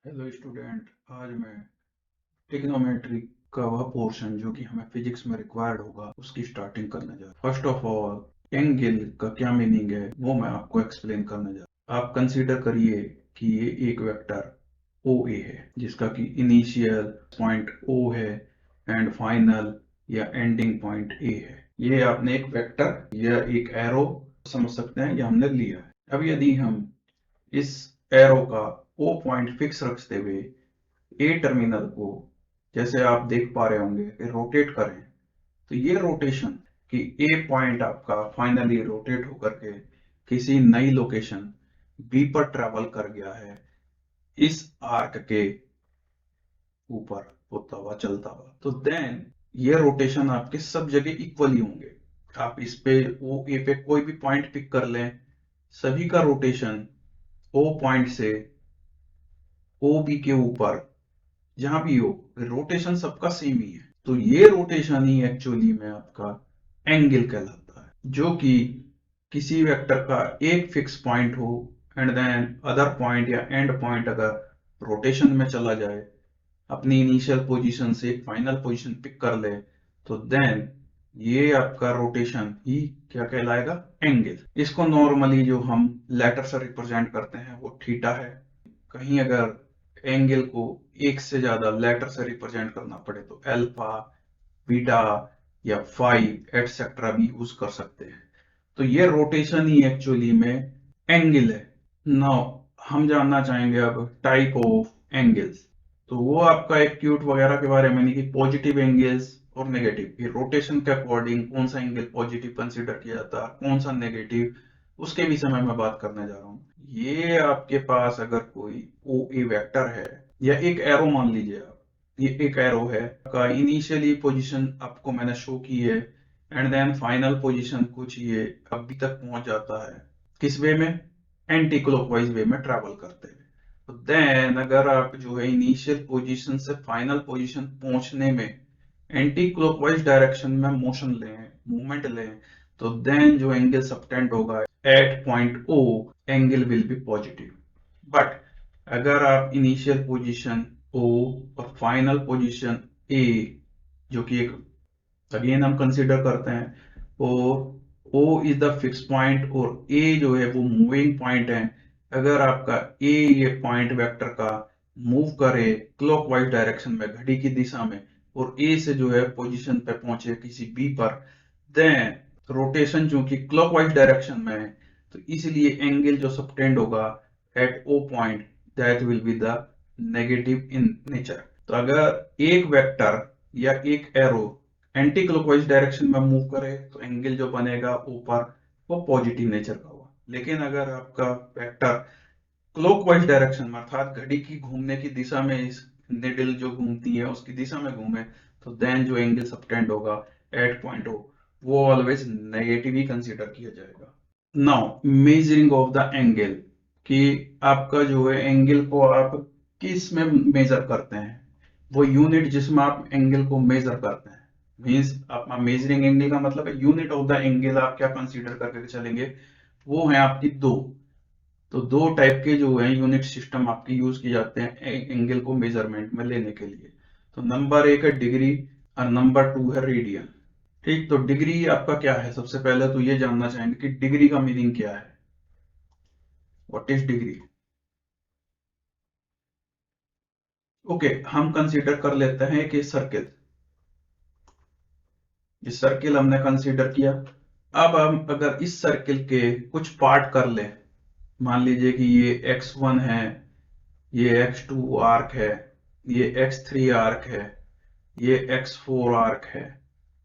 Hello student. आज मैं trigonometry का वह पोर्शन जो कि हमें फिजिक्स में रिक्वायर्ड होगा उसकी स्टार्टिंग करने जा रहा हूँ। फर्स्ट ऑफ ऑल एंगल का क्या मीनिंग है वो मैं आपको एक्सप्लेन करने जा रहा हूँ। आप कंसीडर करिए कि ये एक वेक्टर ओ ए है जिसका कि इनिशियल पॉइंट ओ है एंड फाइनल या एंडिंग पॉइंट ए है। ये आपने एक वेक्टर या एक एरो समझ सकते हैं, ये हमने लिया है। अब यदि हम इस एरो का ओ पॉइंट फिक्स रखते हुए ए टर्मिनल को, जैसे आप देख पा रहे होंगे, रोटेट करें तो ये रोटेशन कि ए पॉइंट आपका फाइनली रोटेट होकर के किसी नई लोकेशन बी पर ट्रेवल कर गया है इस आर्क के ऊपर होता हुआ चलता हुआ, तो देन ये रोटेशन आपके सब जगह इक्वली होंगे। आप इस पे ओ ए पे कोई भी पॉइंट पिक कर लें, सभी का रोटेशन ओ पॉइंट से ओ बी के ऊपर जहां भी हो रोटेशन सबका सेम ही है। तो ये रोटेशन ही एक्चुअली में आपका एंगल कहलाता है, जो कि किसी वेक्टर का एक फिक्स पॉइंट हो एंड देन अदर पॉइंट या एंड पॉइंट अगर रोटेशन में चला जाए, अपनी इनिशियल पोजीशन से एक फाइनल पोजीशन पिक कर ले, तो देन ये आपका रोटेशन ही क्या कहलाएगा, एंगल। इसको नॉर्मली जो हम लेटर से रिप्रेजेंट करते हैं वो थीटा है। कहीं अगर एंगल को एक से ज्यादा लेटर से रिप्रेजेंट करना पड़े तो अल्फा, बीटा या फाइव एटसेट्रा भी यूज कर सकते हैं। तो ये रोटेशन ही एक्चुअली में एंगल है। नाउ हम जानना चाहेंगे अब टाइप ऑफ एंगल्स। तो वो आपका एक्यूट वगैरह के बारे में नहीं कि पॉजिटिव एंगल्स और नेगेटिव, ये रोटेशन के अकॉर्डिंग कौन सा एंगल पॉजिटिव कंसीडर किया जाता है, कौन सा नेगेटिव, उसके विषय में मैं बात करने जा रहा हूँ। ये आपके पास अगर कोई ओ ए वेक्टर है या एक एरो मान लीजिए आप, ये एक एरो है का इनिशियली पोजीशन आपको मैंने शो की है एंड देन फाइनल पोजीशन कुछ ये अभी तक पहुंच जाता है किस वे में, एंटी क्लॉकवाइज वे में ट्रैवल करते हुए। तो देन अगर आप जो है इनिशियल पोजीशन से फाइनल पोजीशन पहुंचने में एंटी क्लॉकवाइज डायरेक्शन में मोशन लें, मूवमेंट लें, तो देन जो एंगल सबटेंड होगा at point O, angle will be positive. But अगर आप इनिशियल पोजीशन ओ और फाइनल पोजीशन ए, जो कि एक अगेन हम कंसिडर करते हैं, और O is the fix point और ए जो है वो मूविंग पॉइंट है। अगर आपका ए ये पॉइंट वेक्टर का मूव करे क्लॉकवाइज डायरेक्शन में घड़ी की दिशा में और ए से जो है पोजीशन पे पहुंचे किसी बी पर, देन रोटेशन जो कि क्लॉकवाइज डायरेक्शन में है, तो इसलिए एंगल जो सबटेंड होगा at O point that will be the negative in nature. तो अगर एक वेक्टर या एक एरो एंटी क्लॉकवाइज डायरेक्शन में मूव करे तो एंगल जो बनेगा ऊपर वो पॉजिटिव नेचर का हुआ। लेकिन अगर आपका वेक्टर क्लॉकवाइज डायरेक्शन में अर्थात घड़ी की घूमने की दिशा में, इस निडल जो घूमती है उसकी दिशा में घूमे, तो देन जो एंगल सबटेंड होगा एट पॉइंट ओ, वो ऑलवेज नेगेटिव ही कंसीडर किया जाएगा। Now measuring of the angle, कि आपका जो है एंगल को आप किस में मेजर करते हैं, वो यूनिट जिसमें आप एंगल को मेजर करते हैं, मीन्स आप मेजरिंग एंगल का मतलब है यूनिट ऑफ द एंगल आप क्या कंसीडर करके चलेंगे, वो है आपकी दो। तो दो टाइप के जो है यूनिट सिस्टम आपके यूज किए जाते हैं एंगल को मेजरमेंट में लेने के लिए। तो नंबर एक है डिग्री और नंबर टू है रेडियन। ठीक, तो डिग्री आपका क्या है, सबसे पहले तो ये जानना चाहेंगे कि डिग्री का मीनिंग क्या है, व्हाट इज डिग्री। ओके, हम कंसीडर कर लेते हैं कि सर्किल, इस सर्किल हमने कंसीडर किया। अब हम अगर इस सर्किल के कुछ पार्ट कर लें, मान लीजिए कि ये x1 है, ये x2 आर्क है, ये x3 आर्क है, ये x4 आर्क है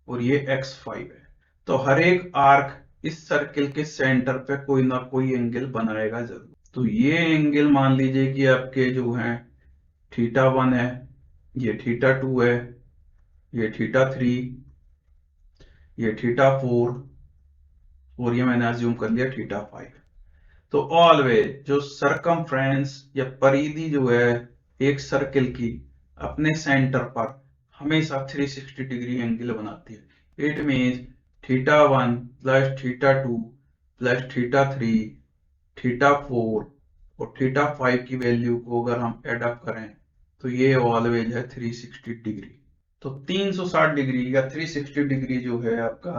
और ये x5 है। तो हर एक आर्क इस सर्किल के सेंटर पे कोई ना कोई एंगल बनाएगा जरूर। तो ये एंगल मान लीजिए कि आपके जो हैं थीटा वन है, ये थीटा टू है, ये थीटा थ्री, ये थीटा फोर और ये मैंने अज्यूम कर लिया थीटा फाइव। तो ऑलवेज जो सरकमफ्रेंस या परिधि जो है एक सर्किल की अपने सेंटर पर हमेशा 360 डिग्री एंगल बनाती है। It means theta one plus theta two plus theta three theta four और थीटा 5 की वैल्यू को अगर हम एड अप करें तो ये ऑलवेज है 360 डिग्री। तो 360 डिग्री या 360 डिग्री जो है आपका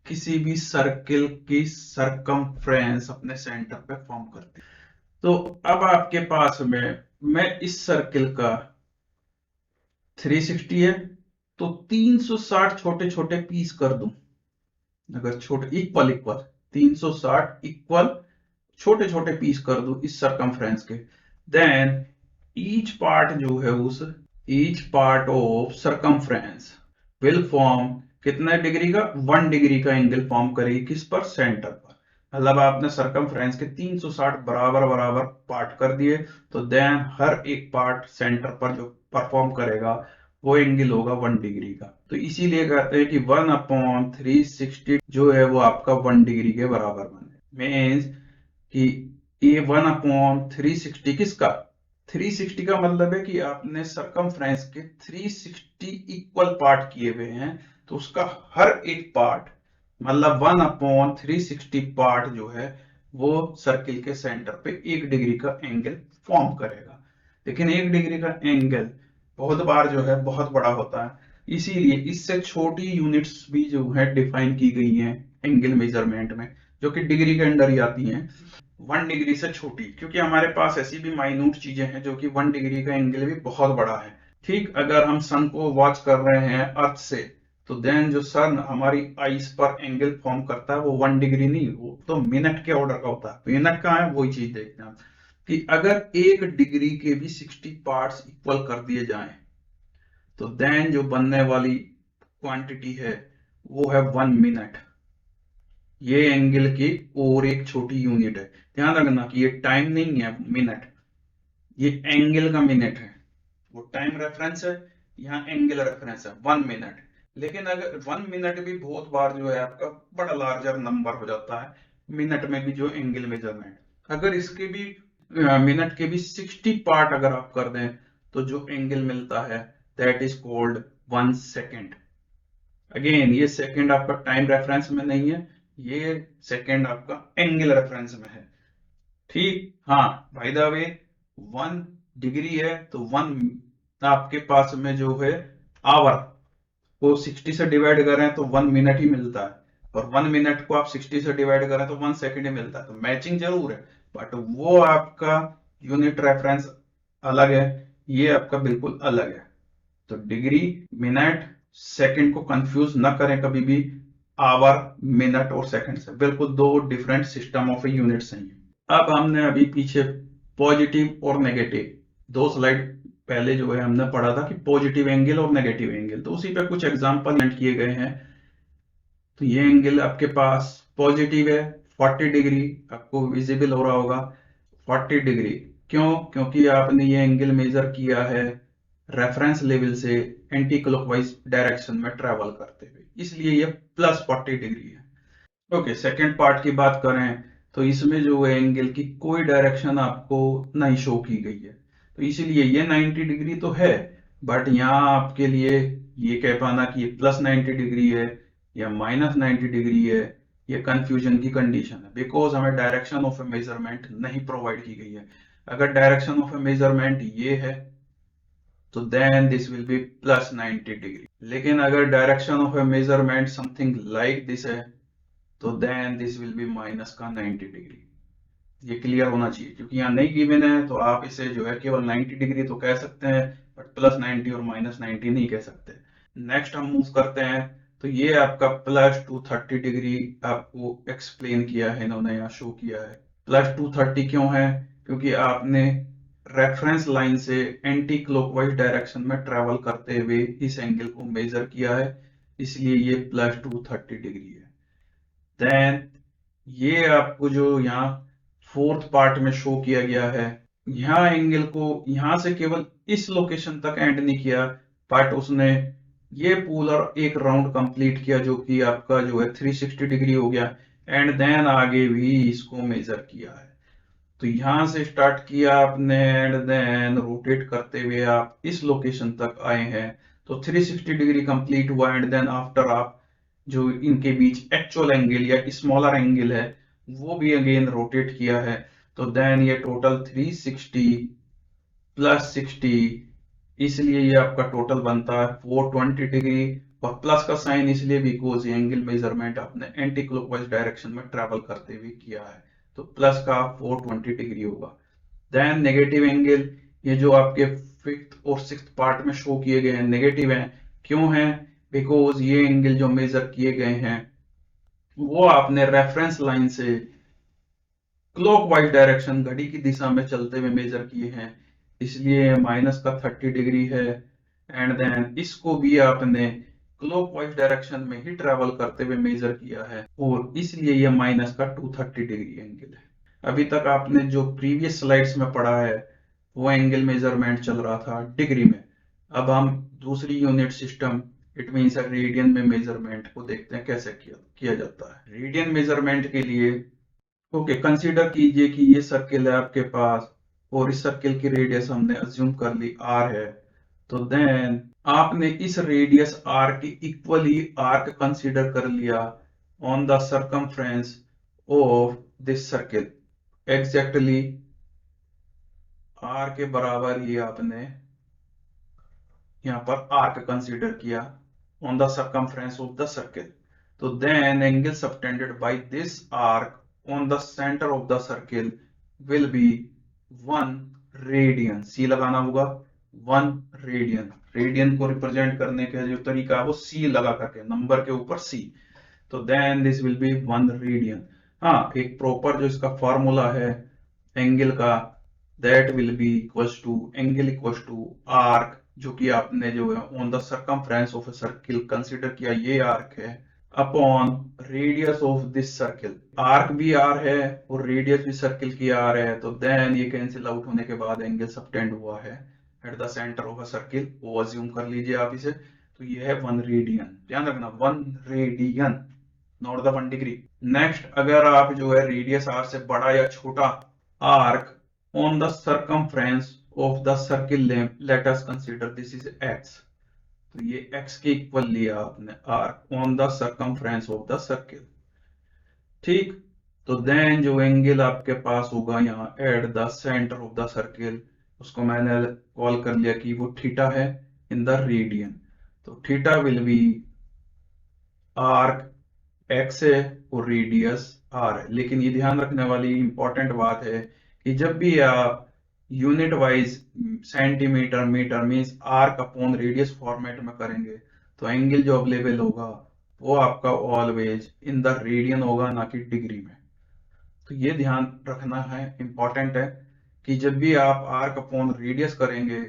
किसी भी सर्किल की सरकमफ्रेंस अपने सेंटर पे फॉर्म करती है। तो अब आपके पास में मैं इस सर्किल का 360 है तो 360 छोटे छोटे पीस कर दूं। अगर छोटे इक्वल इक्वल 360 इक्वल छोटे छोटे पीस कर दूं इस सरकमफ्रेंस के, देन ईच पार्ट जो है उस each part of circumference will form कितने डिग्री का 1 डिग्री का एंगल फॉर्म करेगी किस पर सेंटर पर। मतलब आपने सरकमफ्रेंस के 360 बराबर बराबर पार्ट कर दिए तो देन हर एक पार्ट सेंटर पर जो परफॉर्म करेगा वो एंगल होगा 1 डिग्री का। तो इसीलिए कहते हैं कि 1/360 जो है वो आपका 1 डिग्री के बराबर बने। मीन्स कि ये 1/360 किसका 360 का मतलब है कि आपने सरकमफ्रेंस के 360 इक्वल पार्ट किए हुए हैं तो उसका हर एक पार्ट मतलब 1/360 पार्ट जो है वो सर्किल के सेंटर पे 1 डिग्री का एंगल फॉर्म करेगा। लेकिन 1 डिग्री का एंगल बहुत बार जो है बहुत बड़ा होता है, इसीलिए इससे छोटी यूनिट्स भी जो है डिफाइन की गई हैं एंगल मेजरमेंट में, जो कि डिग्री के अंडर ही आती हैं। 1 डिग्री से छोटी, क्योंकि हमारे पास ऐसी भी माइन्यूट चीजें हैं जो कि 1 डिग्री का एंगल भी बहुत बड़ा है। ठीक, अगर हम सन को वॉच कर रहे हैं अर्थ से तो देन जो सन हमारी आइस पर एंगल फॉर्म करता है वो 1 डिग्री नहीं, वो तो मिनट के ऑर्डर का होता है। मिनट कहाँ है वही चीज देखते हैं हम कि अगर 1 डिग्री के भी 60 पार्ट्स इक्वल कर दिए जाएं तो देन जो बनने वाली क्वांटिटी है वो है 1 मिनट। ये एंगल की और एक छोटी यूनिट है। ध्यान रखना कि ये टाइम नहीं है मिनट, ये एंगल का मिनट है। वो टाइम रेफरेंस है, यहाँ एंगल रेफरेंस है 1 मिनट। लेकिन अगर 1 मिनट भी बहुत बार जो है आपका बड़ा लार्जर नंबर हो जाता है मिनट में भी जो एंगल मेजरमेंट, अगर इसके भी मिनट के भी 60 पार्ट अगर आप कर दें तो जो एंगल मिलता है that is called 1 second. Again ये सेकंड आपका टाइम रेफरेंस में नहीं है, ये सेकंड आपका एंगल रेफरेंस में है। ठीक, हाँ बाय द वे 1 डिग्री है तो 1 आपके पास में जो है आवर को 60 से डिवाइड करें तो 1 मिनट ही मिलता है, और 1 मिनट को आप 60 से डिवाइड करें तो 1 सेकंड ही मिलता है। तो मैचिंग जरूर है बट वो आपका यूनिट रेफरेंस अलग है, ये आपका बिल्कुल अलग है। तो डिग्री मिनट सेकंड को कंफ्यूज ना करें कभी भी, आवर मिनट और सेकंड से बिल्कुल दो डिफरेंट सिस्टम ऑफ यूनिट्स हैं। अब हमने अभी पीछे पॉजिटिव और नेगेटिव 2 स्लाइड पहले जो है हमने पढ़ा था कि पॉजिटिव एंगल और नेगेटिव एंगल, तो उसी पे कुछ एग्जांपल किए गए हैं। तो ये एंगल आपके पास पॉजिटिव है 40 डिग्री, आपको विजिबल हो रहा होगा 40 डिग्री। क्यों? क्योंकि आपने ये एंगल मेजर किया है रेफरेंस लेवल से एंटी क्लॉकवाइज डायरेक्शन में ट्रेवल करते हुए, इसलिए ये +40 डिग्री है। ओके, सेकेंड पार्ट की बात करें तो इसमें जो है एंगल की कोई डायरेक्शन आपको नहीं शो की गई है, तो इसीलिए ये 90 डिग्री तो है बट यहाँ आपके लिए ये कह पाना कि ये +90 डिग्री है या -90 डिग्री है, ये कंफ्यूजन की कंडीशन है बिकॉज हमें डायरेक्शन ऑफ ए मेजरमेंट नहीं प्रोवाइड की गई है। अगर डायरेक्शन ऑफ ए मेजरमेंट ये है तो then this will be +90 degree, लेकिन अगर direction of a measurement something like this है तो then this will be minus का 90 डिग्री। ये क्लियर होना चाहिए क्योंकि यहाँ नहीं गिवन है तो आप इसे जो है केवल 90 डिग्री तो कह सकते हैं बट +90 और -90 नहीं कह सकते। नेक्स्ट हम मूव करते हैं, तो ये आपका +230 डिग्री आपको एक्सप्लेन किया है इन्होंने, यहाँ शो किया है। +230 क्यों है? क्योंकि आपने रेफरेंस लाइन से एंटी क्लॉकवाइज डायरेक्शन में ट्रेवल करते हुए इस एंगल को मेजर किया है, इसलिए ये +230 डिग्री है। देन ये आपको जो यहाँ फोर्थ पार्ट में शो किया गया है, यहाँ एंगल को यहाँ से केवल इस लोकेशन तक एंड नहीं किया बट उसने ये पोलर एक राउंड कंप्लीट किया जो कि आपका जो है 360 डिग्री हो गया, एंड देन आगे भी इसको मेजर किया है। तो यहां से स्टार्ट किया आपने एंड देन रोटेट करते हुए आप इस लोकेशन तक आए हैं, तो 360 डिग्री कंप्लीट हुआ एंड देन आफ्टर आप जो इनके बीच एक्चुअल एंगल या स्मॉलर एंगल है वो भी अगेन रोटेट किया है। तो देन ये टोटल 360 प्लस 60, इसलिए ये आपका टोटल बनता है 420 डिग्री। और प्लस का साइन इसलिए बिकॉज ये एंगल मेजरमेंट आपने एंटी क्लॉकवाइज डायरेक्शन में ट्रेवल करते हुए किया है, तो प्लस का 420 डिग्री होगा। देन नेगेटिव एंगल, ये जो आपके फिफ्थ और सिक्स्थ पार्ट में शो किए गए हैं नेगेटिव हैं। क्यों हैं? बिकॉज ये एंगल जो मेजर किए गए हैं वो आपने रेफरेंस लाइन से क्लॉकवाइज डायरेक्शन घड़ी की दिशा में चलते हुए मेजर किए हैं, इसलिए माइनस का 30 डिग्री है। एंड देन इसको भी आपने क्लॉकवाइज डायरेक्शन में ही ट्रेवल करते हुए मेजर किया है, और इसलिए ये माइनस का 230 डिग्री एंगल है। अभी तक आपने जो प्रीवियस स्लाइड्स में पढ़ा है वो एंगल मेजरमेंट चल रहा था डिग्री में। अब हम दूसरी unit system, it means radian में मेजरमेंट को देखते हैं कैसे किया जाता है। रेडियन मेजरमेंट के लिए ओके, कंसीडर कीजिए कि ये सर्किल है आपके पास, और इस सर्किल की रेडियस हमने अज्यूम कर ली आर है। तो देन आपने इस रेडियस आर की इक्वली आर्क कंसीडर कर लिया on the circumference of this circle. Exactly R के बराबर ये आपने यहाँ पर आर्क कंसीडर किया on the circumference of the circle. तो then angle subtended by this arc on the center of the circle will be 1 radian. C लगाना होगा 1 रेडियन। रेडियन को रिप्रेजेंट करने का जो तरीका है वो सी लगा करके, नंबर के ऊपर सी। तो then this will be 1 radian. हाँ, एक प्रॉपर जो इसका फॉर्मूला है एंगल का, that will be equals to angle equals to arc, जो कि आपने जो है on the circumference of a circle consider किया, ये आर्क है, upon radius of this circle. Arc भी आर है और रेडियस भी सर्किल की आर है, तो देन ये कैंसिल आउट होने के बाद एंगल सबटेंड हुआ है at the centre of a circle, वो अज्यूम कर लीजिए आप इसे। तो ये है 1 रेडियन, ध्यान रखना 1 radian, not the 1 degree. Next, अगर आप जो है रेडियस आर से बड़ा या छोटा arc on the circumference of the circle let us consider this is x. तो ये x के इक्वल लिया आपने arc on the circumference of the circle, ठीक। तो देन जो एंगल आपके पास होगा यहाँ at the centre of the circle, उसको मैंने कॉल कर लिया कि वो थीटा है इन द रेडियन। तो theta will be arc x है और रेडियस आर है। लेकिन ये ध्यान रखने वाली इंपॉर्टेंट बात है कि जब भी आप unit wise centimetre metre means arc upon radius format में करेंगे, तो एंगल जो अवेलेबल होगा वो आपका ऑलवेज इन द रेडियन होगा, ना कि डिग्री में। तो ये ध्यान रखना है, इंपॉर्टेंट है कि जब भी आप आर्क अपॉन रेडियस करेंगे,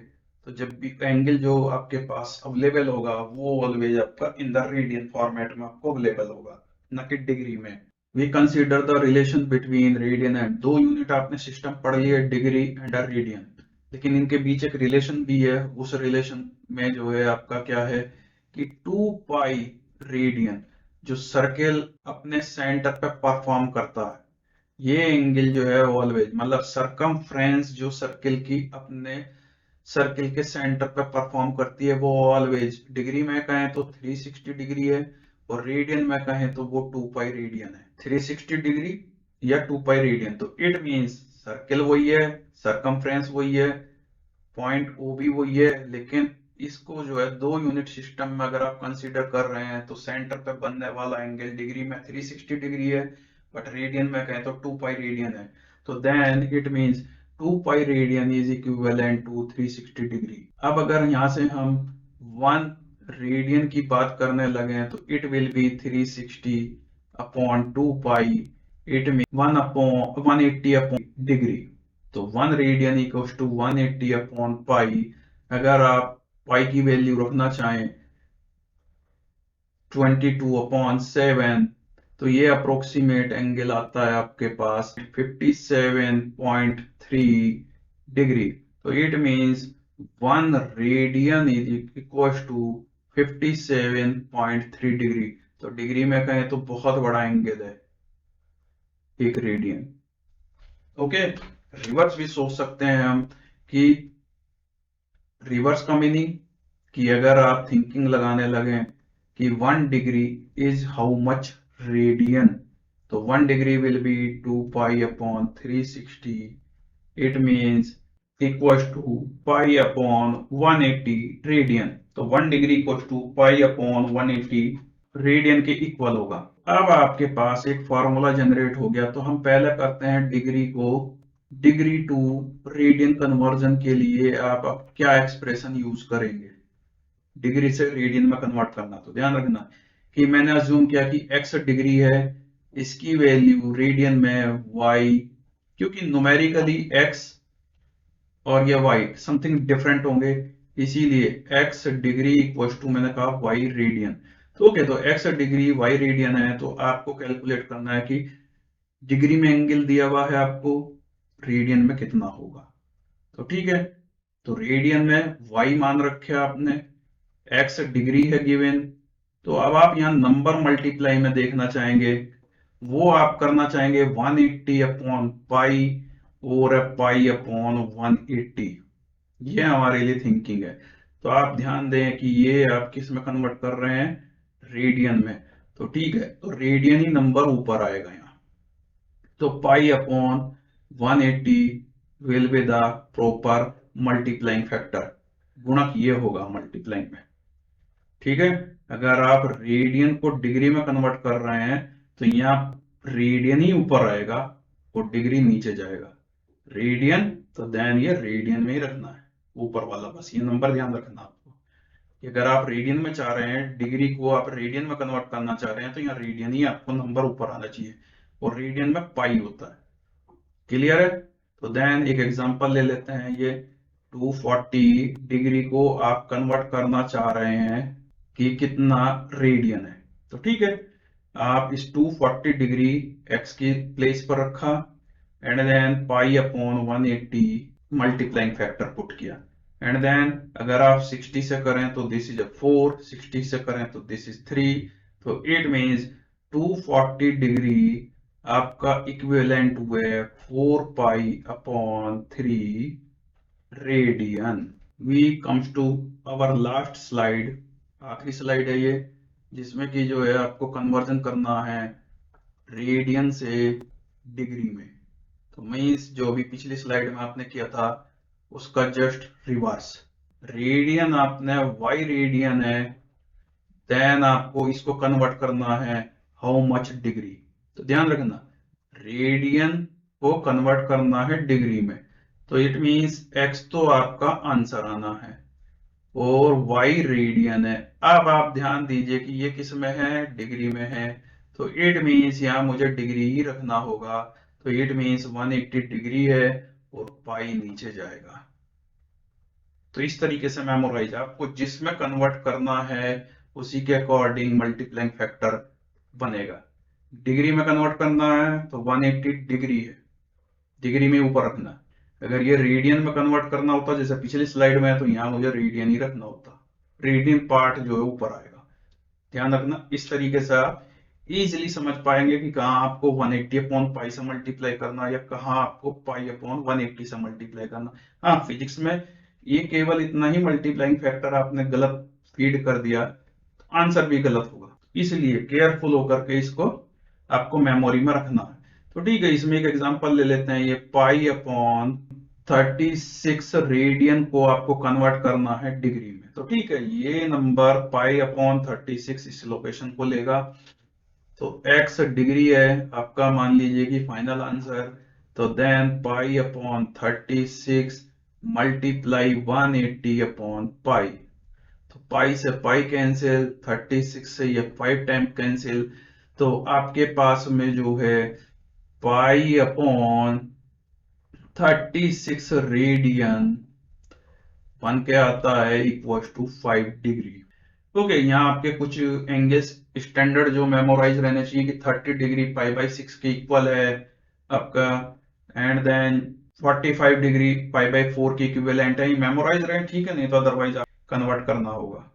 तो जब भी एंगल जो आपके पास अवेलेबल होगा वो ऑलवेज आपका इन द रेडियन फॉर्मेट में आपको अवेलेबल होगा, न कि डिग्री में। We consider the relation between radian and, दो यूनिट आपने सिस्टम पढ़ लिया डिग्री एंड रेडियन, लेकिन इनके बीच एक रिलेशन भी है। उस रिलेशन में जो है आपका क्या है कि 2 पाई रेडियन जो सर्किल अपने सेंटर पे परफॉर्म करता है, ये एंगल जो है ऑलवेज, मतलब सरकमफ्रेंस जो सर्किल की अपने सर्किल के सेंटर पे परफॉर्म करती है, वो ऑलवेज डिग्री में कहें तो 360 डिग्री है, और रेडियन में कहें तो वो 2 पाई रेडियन है। 360 डिग्री या 2 पाई रेडियन, तो इट मींस सर्किल वही है, सरकमफ्रेंस वही है, पॉइंट ओ भी वही है, लेकिन इसको जो है दो यूनिट सिस्टम में अगर आप कंसीडर कर रहे हैं तो सेंटर पे बनने वाला एंगल डिग्री में 360 डिग्री है, बट रेडियन में कहें तो 2 पाई रेडियन है। तो then it means 2 pi radian is equivalent to 360 degree. अब अगर यहां से हम 1 रेडियन की बात करने लगे तो it will be 360 upon 2 pi, it mean 1 upon 180 upon degree. तो 1 radian equals to 180 upon pi. अगर आप पाई की वैल्यू रखना चाहें 22 अपॉन 7, तो ये अप्रोक्सीमेट एंगल आता है आपके पास 57.3 डिग्री। तो it means 1 radian is equals to 57.3 degree. तो डिग्री में कहें तो बहुत बड़ा एंगल है एक रेडियन। ओके, रिवर्स भी सोच सकते हैं हम कि रिवर्स का मीनिंग कि अगर आप थिंकिंग लगाने लगे कि 1 degree is how much radian, तो 1 degree will be 2 pi upon 360, it means equals to pi upon 180 radian. तो 1 degree equals to pi upon 180 radian के इक्वल होगा। अब आपके पास एक फॉर्मूला जनरेट हो गया, तो हम पहले करते हैं डिग्री को डिग्री टू रेडियन कन्वर्जन के लिए आप अब क्या एक्सप्रेशन यूज करेंगे डिग्री से रेडियन में कन्वर्ट करना। तो ध्यान रखना कि मैंने अज्यूम किया कि x डिग्री है, इसकी वैल्यू रेडियन में y, क्योंकि न्यूमेरिकली x और ये y समथिंग डिफरेंट होंगे, इसीलिए x डिग्री इक्वल्स टू मैंने कहा y रेडियन। तो ओके, तो x डिग्री y रेडियन है, तो आपको कैलकुलेट करना है कि डिग्री में एंगल दिया हुआ है आपको, रेडियन में कितना होगा। तो ठीक है, तो रेडियन में y मान रखे आपने, x डिग्री है गिवन। तो अब आप यहाँ नंबर मल्टीप्लाई में देखना चाहेंगे, वो आप करना चाहेंगे 180 अपॉन पाई और पाई अपॉन 180। ये हमारे लिए थिंकिंग है। तो आप ध्यान दें कि ये आप किस में कन्वर्ट कर रहे हैं, रेडियन में। तो ठीक है, तो रेडियन ही नंबर ऊपर आएगा यहाँ। तो पाई upon 180 will be the proper multiplying factor, गुणक ये होगा मल्टीप्लाइंग में। ठीक है, अगर आप रेडियन को डिग्री में कन्वर्ट कर रहे हैं तो यहाँ रेडियन ही ऊपर आएगा और डिग्री नीचे जाएगा। रेडियन, तो देन ये रेडियन में ही रखना है ऊपर वाला, बस ये नंबर ध्यान रखना आपको कि अगर आप रेडियन में चाह रहे हैं, डिग्री को आप रेडियन में कन्वर्ट करना चाह रहे हैं, तो यहाँ रेडियन ही आपको नंबर ऊपर आना चाहिए, और रेडियन में पाई होता है। क्लियर है? तो देन एक एग्जांपल ले लेते हैं, ये 240 डिग्री को आप कन्वर्ट करना चाह रहे हैं कि कितना रेडियन है। तो ठीक है, आप इस 240 डिग्री एक्स की प्लेस पर रखा and then pi upon 180 multiplying factor put किया, एंड देन अगर आप 60 से करें तो दिस इज 4, 60 से करें तो दिस इज 3। तो इट मीन्स 240 डिग्री आपका इक्विवेलेंट हुए 4 pi upon 3 radian. We comes to our last slide, आखिरी स्लाइड है ये, जिसमें कि जो है आपको कन्वर्जन करना है रेडियन से डिग्री में। तो मीन्स जो भी पिछली स्लाइड में आपने किया था उसका जस्ट रिवर्स, रेडियन आपने y रेडियन है, देन आपको इसको कन्वर्ट करना है हाउ मच डिग्री। तो ध्यान रखना, रेडियन को कन्वर्ट करना है डिग्री में, तो इट मींस x तो आपका आंसर आना है और y रेडियन है। अब आप ध्यान दीजिए कि ये किस में है, डिग्री में है, तो इट मींस यहाँ मुझे डिग्री ही रखना होगा। तो इट मींस 180 डिग्री है और पाई नीचे जाएगा। तो इस तरीके से मेमोराइज, आपको जिसमें कन्वर्ट करना है उसी के अकॉर्डिंग मल्टीप्लाइंग फैक्टर बनेगा। डिग्री में कन्वर्ट करना है तो 180 डिग्री है, डिग्री में ऊपर रखना है। अगर ये रेडियन में कन्वर्ट करना होता जैसे पिछली स्लाइड में है, तो यहाँ मुझे रेडियन ही रखना होता, रेडियन पार्ट जो है ऊपर आएगा। ध्यान रखना, इस तरीके से आप इजिली समझ पाएंगे कि कहाँ आपको 180 अपॉन पाई से मल्टीप्लाई करना है या कहाँ आपको पाई अपॉन 180 से मल्टीप्लाई करना। हाँ, फिजिक्स में ये केवल इतना ही मल्टीप्लाइंग फैक्टर आपने गलत फीड कर दिया, आंसर भी गलत होगा, इसलिए केयरफुल होकर के इसको आपको मेमोरी में रखना है। तो ठीक है, इसमें एक एग्जांपल ले लेते हैं, ये पाई अपॉन 36 रेडियन को आपको कन्वर्ट करना है डिग्री में। तो ठीक है, ये नंबर पाई अपॉन 36 इस लोकेशन को लेगा। तो x डिग्री है आपका, मान लीजिए कि फाइनल आंसर। तो then pi upon 36 multiply 180 upon pi. तो पाई से पाई कैंसिल, 36 से ये 5 टाइम कैंसिल, तो आपके पास में जो है पाई अपॉन 36 रेडियन बन के आता है इक्वल टू 5 डिग्री। ओके, यहाँ आपके कुछ एंगल्स स्टैंडर्ड जो मेमोराइज रहने चाहिए कि 30 डिग्री पाई बाई 6 के इक्वल है आपका, and then 45 degree pi by 4 के इक्विवेलेंट है, मेमोराइज रहे, ठीक है, नहीं तो अदरवाइज आप कन्वर्ट करना होगा।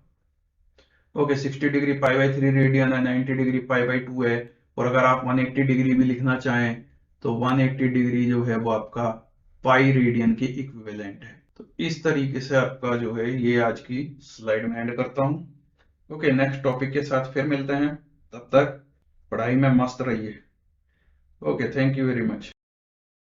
Okay, 60 degree pi by 3 radian है, 90 डिग्री पाई बाई 2 है, और अगर आप 180 डिग्री भी लिखना चाहें तो 180 डिग्री जो है वो आपका पाई रेडियन की इक्विवेलेंट है। तो इस तरीके से आपका जो है ये आज की स्लाइड में एंड करता हूं। ओके, नेक्स्ट टॉपिक के साथ फिर मिलते हैं, तब तक पढ़ाई में मस्त रहिए। Okay, thank you very much.